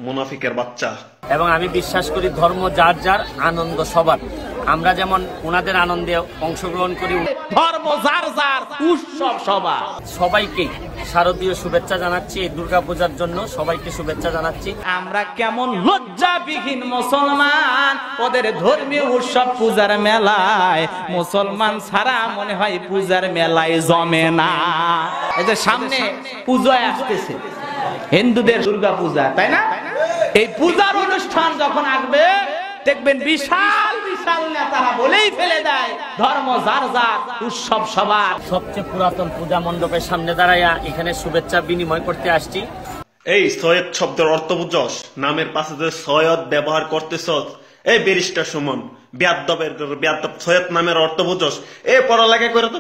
মুনাফিকের বাচ্চা। এবং আমি বিশ্বাস করি ধর্ম যার যার, আনন্দ সবার। আমরা যেমন ওনাদের আনন্দে অংশগ্রহণ করি, ধর্ম যার যার, উৎসব সবার। সবাইকে শারদীয় শুভেচ্ছা জানাচ্ছি। এই দুর্গাপূজার জন্য সবাইকে শুভেচ্ছা জানাচ্ছি। আমরা কেমন লজ্জাবিহীন মুসলমান, ওদের ধর্মীয় উৎসব পূজার মেলায় মুসলমান ছাড়া মনে হয় পূজার মেলায় জমে না। এই যে সামনে পূজায় আসতেছে হিন্দুদের দুর্গা পূজা, তাই না? এই পূজার অনুষ্ঠান যখন আসবে দেখবেন বিশাল বিশাল নেতারা বলেই ফেলে দেয় ধর্ম যার যার, উৎসব সবার। সবচেয়ে পুরাতন পূজা মণ্ডপের সামনে দাঁড়াইয়া এখানে শুভেচ্ছা বিনিময় করতে আসছি। এই সৈয়দ শব্দের অর্থ বুঝছস? নামের পাশে যে সৈয়দ ব্যবহার করতেছস, এই ব্যারিস্টার সুমন বেয়াদবের বেয়াদব সৈয়দ নামের অর্থ বুঝছস? এই পড়ালেখা করে তো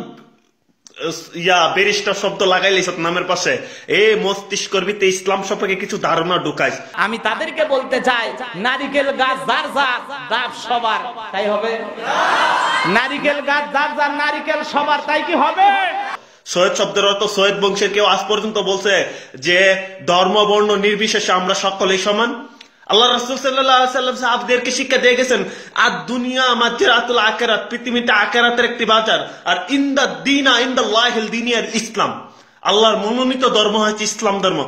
ব্যারিস্টার শব্দ লাগাইলিস নামের পাশে। এই মস্তিষ্কের ভিতরে ইসলাম সম্পর্কে কিছু ধারণা ঢুকাইস। আমি তাদেরকে বলতে চাই, নারিকেল গাছ যার যার, ডাব সবার, তাই হবে? নারিকেল গাছ যার যার, নারিকেল সবার, তাই কি হবে? সৈয়দ শব্দের অর্থ সৈয়দ বংশের কেউ আজ পর্যন্ত বলছে যে ধর্ম বর্ণ নির্বিশেষে আমরা সকলেই সমান? আল্লাহ রাসূল সাল্লাল্লাহু আলাইহি ওয়াসাল্লাম সাহাবাদেরকে শিক্ষা দিয়ে গেছেন, আর দুনিয়া মাযরাতুল আখিরাত, পৃথিবীটা আখিরাতের একটি বাজার, আর ইনদা দীনা ইনদাল্লাহিল দীনিয়াল ইসলাম, আল্লাহর মনোনীত ধর্ম হচ্ছে ইসলাম ধর্ম।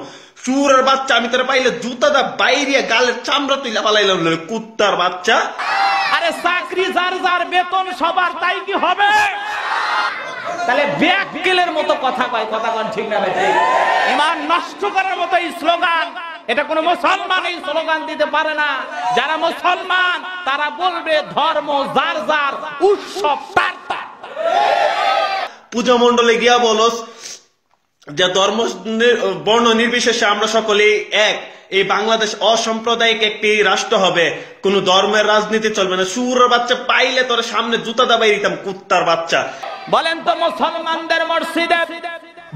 চুরের বাচ্চা, আমি তোরা পাইলে জুতা দা বাইরে গালের চামড়া তুইলা পালাইলাম, কুত্তার বাচ্চা। আরে চাকরি যার যার, বেতন সবার, তাই কি হবে? তাহলে ব্যাককেলের মতো কথা কয়, কথা কোন ঠিক না? ঈমান নষ্ট করার মতো এই স্লোগান, এটা কোন মুসলমান এই স্লোগান দিতে পারে না। যারা মুসলমান তারা বলবে ধর্ম যার যার, উৎসব তার তার। পূজা মণ্ডলে গিয়া বলস যে ধর্ম বর্ণ নির্বিশেষে আমরা সকলেই এক। এই বাংলাদেশ অসাম্প্রদায়িক একটি রাষ্ট্র হবে, কোন ধর্মের রাজনীতি চলবে না। সুরের বাচ্চা পাইলে তোর সামনে জুতা দাবাই দিতাম, কুত্তার বাচ্চা। বলেন তো, মুসলমানদের মসজিদে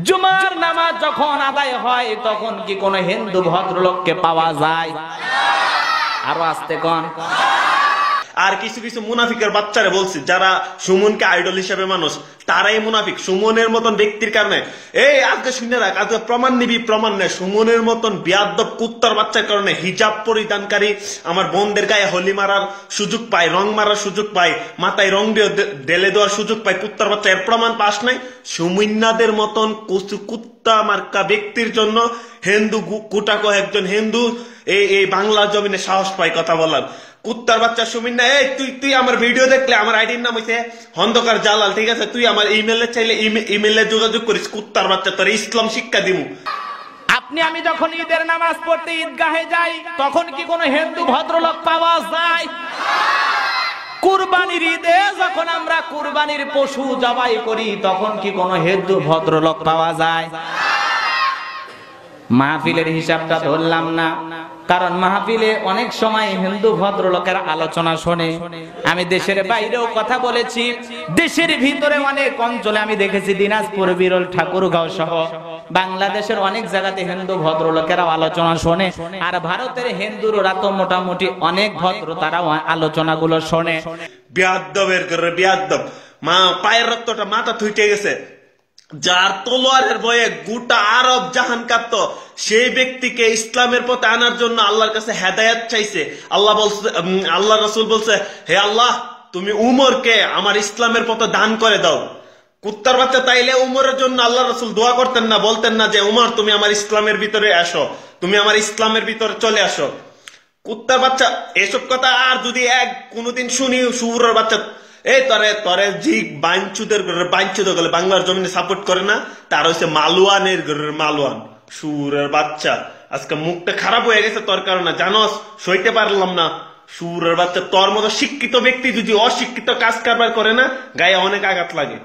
জুমার নামাজ যখন আদায় হয় তখন কি কোনো হিন্দু ভদ্রলোককে পাওয়া যায়? আরো আসতে কোন? আর কিছু কিছু মুনাফিকের বাচ্চারে বলছি, যারা সুমনকে আইডল হিসেবে মানুষ, তারাই মুনাফিক। সুমনের মতন ব্যক্তির কারণে, এই আজকে শুনে রাখ, আজকে প্রমাণ নিবি, প্রমাণ নেই। সুমনের মতন বিয়াদব কুত্তার বাচ্চার কারণে হিজাব পরিধানকারী আমার বোনদের গায়ে হোলি মারার সুযোগ পায়, রং মারার সুযোগ পায়, মাথায় রং দিয়ে ঢেলে দেওয়ার সুযোগ পায় কুত্তার বাচ্চা। এর প্রমাণ পাস নাই? সুমিন্নাদের মতন কুত্তা মার্কা ব্যক্তির জন্য হিন্দু কুটাকো একজন হিন্দু এই বাংলা জমিনে সাহস পায় কথা বলার। কুত্তার বাচ্চা সুমিন্না, এই তুই আমার ভিডিও দেখলে, আমার আইডির নাম হইছে খন্দকার জালাল, ঠিক আছে? তুই আমার ইমেলে চাইলে ইমেলে যোগাযোগ করিস। কুত্তার বাচ্চা, তোর ইসলাম শিক্ষা দিমু। আপনি আমি যখন ঈদের নামাজ পড়তে ঈদগাহে যাই তখন কি কোনো হিন্দু ভদ্রলোক পাওয়া যায়? কুরবানির ঈদে যখন আমরা কুরবানির পশু জবাই করি তখন কি কোনো হিন্দু ভদ্রলোক পাওয়া যায়? মাহফিলের হিসাবটা ধরলাম না, কারণ মাহফিলে অনেক সময় হিন্দু ভদ্রলোকের আলোচনা শোনে। আমি দেশের বাইরেও কথা বলেছি, দেশের ভিতরে অনেক অঞ্চলে আমি দেখেছি, দিনাজপুর, বিরল, ঠাকুরগাঁও সহ বাংলাদেশের অনেক জায়গাতে হিন্দু ভদ্রলোকেরাও আলোচনা শোনে। আর ভারতের হিন্দুরা তো মোটামুটি অনেক ভদ্র, তারাও আলোচনাগুলো শোনে। বিয়াদবের বিয়াদব, মা পায়ের রক্তটা মাথা থুইটে গেছে। যার তলোয়ারের ভয়ে গোটা আরব জাহান কাঁপত, সেই ব্যক্তিকে ইসলামের পথে আনার জন্য আল্লাহর কাছে হেদায়েত চাইছে। আল্লাহ বলছে, আল্লাহ রাসূল বলছে, হে আল্লাহ, তুমি উমরকে আমার ইসলামের পথে দান করে দাও। কুত্তার বাচ্চা, তাইলে উমরের জন্য আল্লাহ রাসূল দোয়া করতেন না? বলতেন না যে উমর তুমি আমার ইসলামের ভিতরে আসো, তুমি আমার ইসলামের ভিতরে চলে আসো? কুত্তার বাচ্চা, এসব কথা আর যদি কোনোদিন শুনি, সুরের বাচ্চা, এই তরে জিগ বাঞ্চুদের বাঞ্চুদ গেলে বাংলার জমিনে সাপোর্ট করে না, তার হচ্ছে মালওয়ানের মালওয়ান। সুরের বাচ্চা, আজকে মুখটা খারাপ হয়ে গেছে তোর কারণে, জানোস? সইতে পারলাম না। সুরের বাচ্চা, তোর মতো শিক্ষিত ব্যক্তি যদি অশিক্ষিত কাজ কারবার করে না, গায়ে অনেক আঘাত লাগে।